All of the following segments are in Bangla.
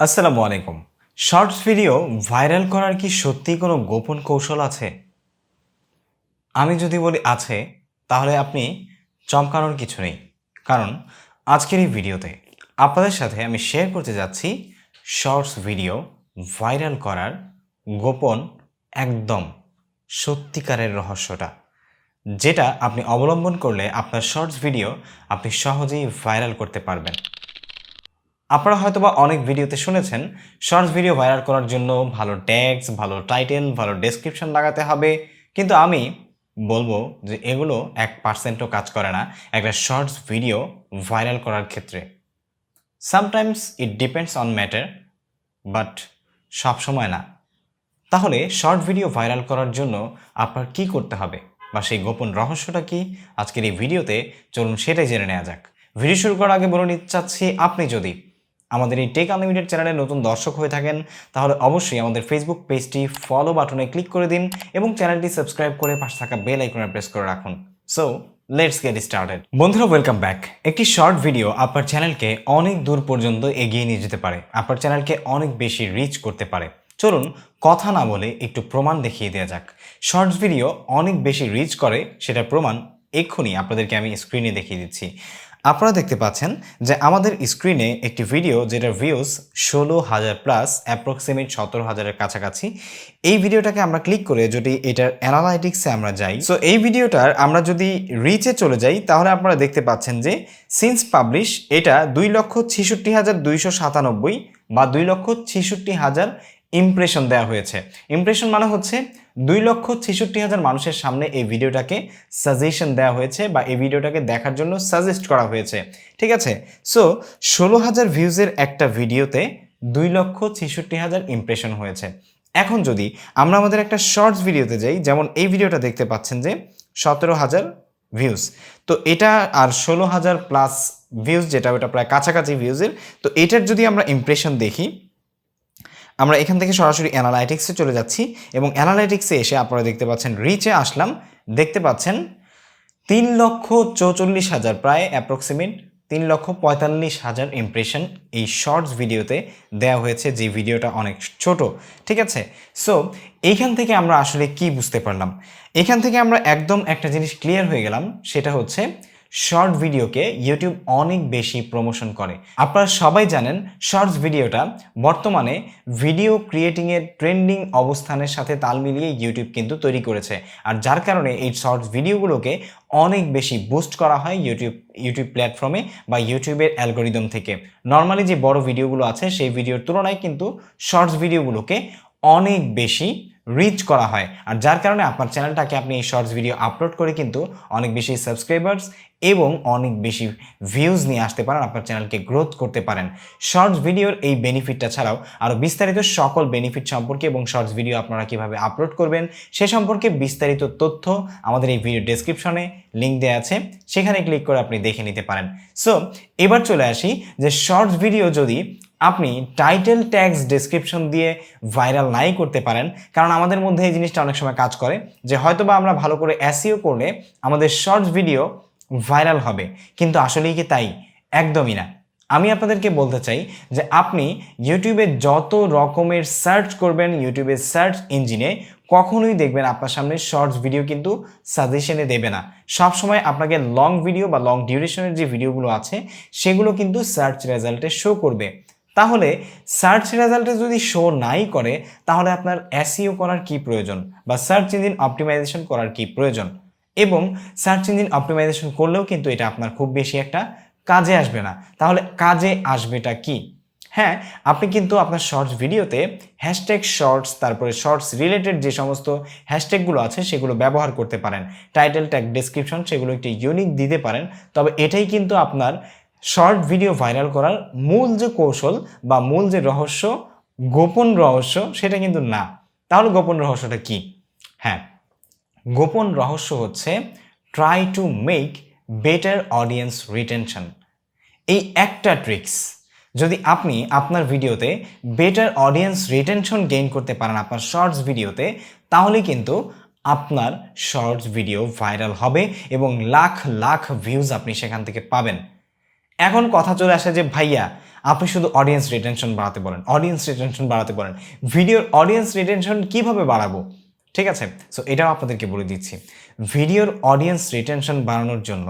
আসসালামু আলাইকুম। শর্টস ভিডিও ভাইরাল করার কি সত্যিই কোনো গোপন কৌশল আছে? আমি যদি বলি আছে, তাহলে আপনি চমকানোর কিছু নেই। কারণ আজকের এই ভিডিওতে আপনাদের সাথে আমি শেয়ার করতে যাচ্ছি শর্টস ভিডিও ভাইরাল করার গোপন একদম সত্যিকারের রহস্যটা। যেটা আপনি অবলম্বন করলে আপনার শর্টস ভিডিও আপনি সহজেই ভাইরাল করতে পারবেন। আপনারা হয়তোবা অনেক ভিডিওতে শুনেছেন শর্টস ভিডিও ভাইরাল করার জন্য ভালো ট্যাগস, ভালো টাইটেল, ভালো ডেসক্রিপশন লাগাতে হবে। কিন্তু আমি বলবো যে এগুলো 1%ও কাজ করে না একটা শর্টস ভিডিও ভাইরাল করার ক্ষেত্রে। Sometimes it depends on matter, but সবসময় না। তাহলে শর্ট ভিডিও ভাইরাল করার জন্য আপনার কি করতে হবে বা সেই গোপন রহস্যটা কি, আজকের এই ভিডিওতে চলুন সেটাই জেনে নেওয়া যাক। ভিডিও শুরু করার আগে বলে নিতে চাচ্ছি, আপনি যদি আমাদের এই টেক আনলিমিটেড চ্যানেলে নতুন দর্শক হয়ে থাকেন তাহলে অবশ্যই আমাদের ফেসবুক পেজটি ফলো বাটনে ক্লিক করে দিন এবং চ্যানেলটি সাবস্ক্রাইব করে পাশে থাকা বেল আইকনে প্রেস করে রাখুন। So let's get started. বন্ধুরা, ওয়েলকাম ব্যাক। একটি শর্ট ভিডিও আপনার চ্যানেলকে অনেক দূর পর্যন্ত এগিয়ে নিয়ে যেতে পারে, আপনার চ্যানেলকে অনেক বেশি রিচ করতে পারে। চলুন কথা না বলে একটু প্রমাণ দেখিয়ে দেওয়া যাক। শর্টস ভিডিও অনেক বেশি রিচ করে সেটার প্রমাণ এক্ষুনি আপনাদেরকে আমি স্ক্রিনে দেখিয়ে দিচ্ছি। আপনারা দেখতে পাচ্ছেন যে আমাদের স্ক্রিনে একটি ভিডিও যেটার ভিউজ 16,000 প্লাস, অ্যাপ্রক্সিমেট 17,000-এর কাছাকাছি। এই ভিডিওটাকে আমরা ক্লিক করে যদি এটার অ্যানালাইটিক্সে আমরা যাই, সো এই ভিডিওটার আমরা যদি রিচে চলে যাই তাহলে আপনারা দেখতে পাচ্ছেন যে সিন্স পাবলিশ এটা 2,66,297 বা 2,66,000 ইমপ্রেশন দেওয়া হয়েছে। ইমপ্রেশন মানে হচ্ছে 2,66,000 মানুষের সামনে এই ভিডিওটাকে সাজেশন দেওয়া হয়েছে বা এই ভিডিওটাকে দেখার জন্য সাজেস্ট করা হয়েছে। ঠিক আছে, সো 16,000 ভিউজের একটা ভিডিওতে 2,66,000 ইমপ্রেশন হয়েছে। এখন যদি আমরা আমাদের একটা শর্টস ভিডিওতে যাই, যেমন এই ভিডিওটা দেখতে পাচ্ছেন যে 17,000 ভিউজ, তো এটা আর 16,000 প্লাস ভিউজ যেটা ওটা প্রায় কাছাকাছি ভিউজের। তো এটার যদি আমরা ইমপ্রেশন দেখি, আমরা এখান থেকে সরাসরি অ্যানালাইটিক্সে চলে যাচ্ছি এবং অ্যানালাইটিক্সে এসে আপনারা দেখতে পাচ্ছেন রিচে আসলাম, দেখতে পাচ্ছেন 3,44,000, প্রায় অ্যাপ্রক্সিমেট 3,45,000 ইমপ্রেশন এই শর্টস ভিডিওতে দেওয়া হয়েছে, যে ভিডিওটা অনেক ছোট। ঠিক আছে, সো এইখান থেকে আমরা আসলে কি বুঝতে পারলাম? এখান থেকে আমরা একদম একটা জিনিস ক্লিয়ার হয়ে গেলাম, সেটা হচ্ছে শর্ট ভিডিওকে ইউটিউব অনেক বেশি প্রমোশন করে। আপনারা সবাই জানেন শর্টস ভিডিওটা বর্তমানে ভিডিও ক্রিয়েটিংয়ের ট্রেন্ডিং অবস্থানের সাথে তাল মিলিয়ে ইউটিউব কিন্তু তৈরি করেছে, আর যার কারণে এই শর্টস ভিডিওগুলোকে অনেক বেশি বুস্ট করা হয় ইউটিউব প্ল্যাটফর্মে বা ইউটিউবের অ্যালগোরিদম থেকে। নর্মালি যে বড় ভিডিওগুলো আছে সেই ভিডিওর তুলনায় কিন্তু শর্টস ভিডিওগুলোকে অনেক বেশি রিচ করা হয়, আর যার কারণে আপনার চ্যানেলটাকে আপনি এই শর্টস ভিডিও আপলোড করে কিন্তু অনেক বেশি সাবস্ক্রাইবার্স এবং অনেক বেশি ভিউজ নিয়ে আসতে পারেন, আপনার চ্যানেলকে গ্রোথ করতে পারেন। শর্টস ভিডিওর এই বেনিফিটটা ছাড়াও আরও বিস্তারিত সকল বেনিফিট সম্পর্কে এবং শর্টস ভিডিও আপনারা কীভাবে আপলোড করবেন সে সম্পর্কে বিস্তারিত তথ্য আমাদের এই ভিডিও ডেসক্রিপশনে লিঙ্ক দেওয়া আছে, সেখানে ক্লিক করে আপনি দেখে নিতে পারেন। সো এবার চলে আসি যে শর্টস ভিডিও যদি আপনি টাইটেল ট্যাগস ডেসক্রিপশন দিয়ে ভাইরাল নাই করতে পারেন, কারণ আমাদের মধ্যে এই জিনিসটা অনেক সময় কাজ করে যে হয়তোবা আমরা ভালো করে এসইও করলে আমাদের শর্টস ভিডিও ভাইরাল হবে, কিন্তু আসলেই কি তাই? একদমই না। আমি আপনাদেরকে বলতে চাই যে আপনি ইউটিউবে যত রকমের সার্চ করবেন, ইউটিউবের সার্চ ইঞ্জিনে কখনোই দেখবেন আপনার সামনে শর্টস ভিডিও কিন্তু সাজেশনে দেবে না। সবসময় আপনাকে লং ভিডিও বা লং ডিউরেশনের যে ভিডিওগুলো আছে সেগুলো কিন্তু সার্চ রেজাল্টে শো করবে। তাহলে সার্চ রেজাল্টে যদি শো নাই করে তাহলে আপনার এসইও করার কি প্রয়োজন বা সার্চ ইঞ্জিন অপটিমাইজেশন করার কি প্রয়োজন? এবং সার্চ ইঞ্জিন অপটিমাইজেশন করলেও কিন্তু এটা আপনার খুব বেশি একটা কাজে আসবে না। তাহলে কাজে আসবেটা কি? হ্যাঁ, আপনি কিন্তু আপনার শর্টস ভিডিওতে হ্যাশট্যাগ শর্টস, তারপরে শর্টস রিলেটেড যে সমস্ত হ্যাশট্যাগুলো আছে সেগুলো ব্যবহার করতে পারেন। টাইটেল ট্যাগ ডেসক্রিপশন সেগুলো একটি ইউনিক দিতে পারেন, তবে এটাই কিন্তু আপনার শর্ট ভিডিও ভাইরাল করার মূল যে কৌশল বা মূল যে রহস্য, গোপন রহস্য, সেটা কিন্তু না। তাহলে গোপন রহস্যটা কি? হ্যাঁ, গোপন রহস্য হচ্ছে try to make better audience retention. এই একটা ট্রিক্স যদি আপনি আপনার ভিডিওতে বেটার অডিয়েন্স রিটেনশন গেইন করতে পারেন আপনার শর্টস ভিডিওতে, তাহলে কিন্তু আপনার শর্টস ভিডিও ভাইরাল হবে এবং লাখ লাখ ভিউজ আপনি সেখান থেকে পাবেন। এখন কথা চলে আসে যে ভাইয়া আপনি শুধু অডিয়েন্স রিটেনশন বাড়াতে বলেন, অডিয়েন্স রিটেনশন বাড়াতে বলেন। ভিডিওর অডিয়েন্স রিটেনশন কিভাবে বাড়াবো? ঠিক আছে, সো এটাও আপনাদেরকে বলে দিচ্ছি। ভিডিওর অডিয়েন্স রিটেনশন বাড়ানোর জন্য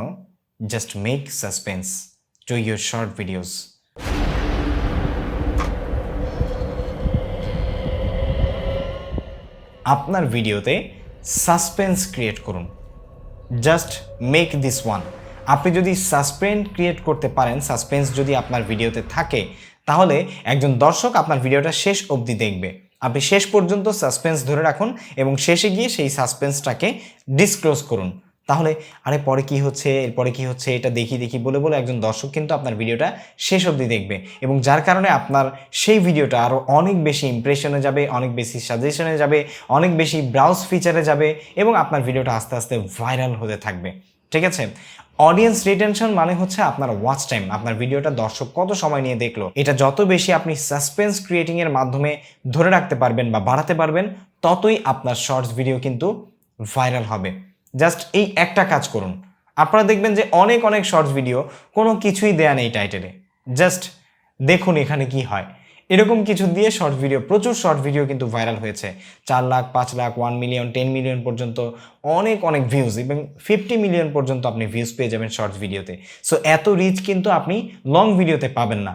just make suspense to your short videos. আপনার ভিডিওতে সাসপেন্স ক্রিয়েট করুন। Just make this one. আপনি যদি সাসপেন্স ক্রিয়েট করতে পারেন, সাসপেন্স যদি আপনার ভিডিওতে থাকে, তাহলে একজন দর্শক আপনার ভিডিওটা শেষ অবধি দেখবে। আপনি শেষ পর্যন্ত সাসপেন্স ধরে রাখুন এবং শেষে গিয়ে সেই সাসপেন্সটাকে ডিসক্লোজ করুন। তাহলে আরে পরে কি হচ্ছে, এরপরে কি হচ্ছে, এটা দেখি বলে বলে একজন দর্শক কিন্তু আপনার ভিডিওটা শেষ অবধি দেখবে এবং যার কারণে আপনার সেই ভিডিওটা আরও অনেক বেশি ইমপ্রেশনে যাবে, অনেক বেশি সাজেশনে যাবে, অনেক বেশি ব্রাউজ ফিচারে যাবে এবং আপনার ভিডিওটা আস্তে আস্তে ভাইরাল হতে থাকবে। ঠিক আছে, অডিয়েন্স রিটেনশন মানে হচ্ছে আপনার ওয়াচ টাইম, আপনার ভিডিওটা দর্শক কত সময় নিয়ে দেখলো। এটা যত বেশি আপনি সাসপেন্স ক্রিয়েটিংয়ের মাধ্যমে ধরে রাখতে পারবেন বা বাড়াতে পারবেন, ততই আপনার শর্টস ভিডিও কিন্তু ভাইরাল হবে। জাস্ট এই একটা কাজ করুন, আপনারা দেখবেন যে অনেক অনেক শর্টস ভিডিও কোনো কিছুই দেয়া নেই টাইটেলে, জাস্ট দেখুন এখানে কি হয়। এরকম কিছু দিয়ে শর্ট ভিডিও, প্রচুর শর্ট ভিডিও কিন্তু ভাইরাল হয়েছে। 4 লাখ, 5 লাখ, 1 মিলিয়ন, 10 মিলিয়ন পর্যন্ত অনেক অনেক ভিউজ এবং 50 মিলিয়ন পর্যন্ত আপনি ভিউজ পেয়ে যাবেন শর্টস ভিডিওতে। সো এত রিচ কিন্তু আপনি লং ভিডিওতে পাবেন না।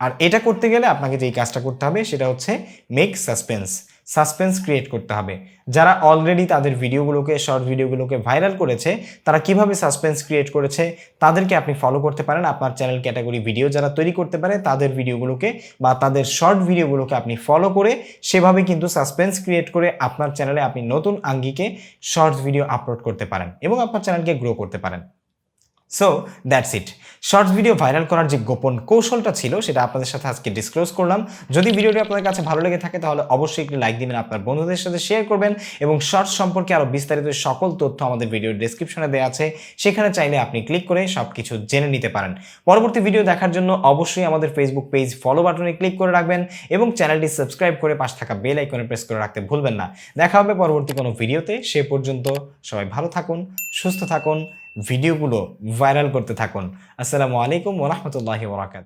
আর এটা করতে গেলে আপনাকে যেই কাজটা করতে হবে সেটা হচ্ছে মেক সাসপেন্স, সাসপেন্স ক্রিয়েট করতে হবে। যারা অলরেডি তাদের ভিডিওগুলোকে, শর্ট ভিডিওগুলোকে ভাইরাল করেছে, তারা কিভাবে সাসপেন্স ক্রিয়েট করেছে তাদেরকে আপনি ফলো করতে পারেন। আপনার চ্যানেল ক্যাটাগরি ভিডিও যারা তৈরি করতে পারে তাদের ভিডিওগুলোকে বা তাদের শর্ট ভিডিওগুলোকে আপনি ফলো করে সেভাবে কিন্তু সাসপেন্স ক্রিয়েট করে আপনার চ্যানেলে আপনি নতুন আঙ্গিকে শর্টস ভিডিও আপলোড করতে পারেন এবং আপনার চ্যানেলকে গ্রো করতে পারেন। So that's it. Shorts video viral করার যে গোপন কৌশলটা ছিল সেটা আপনাদের সাথে আজকে ডিসক্লোজ করলাম। যদি ভিডিওটি আপনাদের কাছে ভালো লেগে থাকে তাহলে অবশ্যই একটি লাইক দিবেন, আপনার বন্ধুদের সাথে শেয়ার করবেন এবং শর্টস সম্পর্কে আরও বিস্তারিত সকল তথ্য আমাদের ভিডিওর ডেসক্রিপশনে দেওয়া আছে, সেখানে চাইলে আপনি ক্লিক করে সব কিছু জেনে নিতে পারেন। পরবর্তী ভিডিও দেখার জন্য অবশ্যই আমাদের ফেসবুক পেজ ফলো বাটনে ক্লিক করে রাখবেন এবং চ্যানেলটি সাবস্ক্রাইব করে পাশে থাকা বেল আইকনে প্রেস করে রাখতে ভুলবেন না। দেখা হবে পরবর্তী কোনো ভিডিওতে। সে পর্যন্ত সবাই ভালো থাকুন, সুস্থ থাকুন, ভিডিওগুলো ভাইরাল করতে থাকুন। আসসালামু আলাইকুম ওয়া রাহমাতুল্লাহি ওয়া বারাকাতুহু।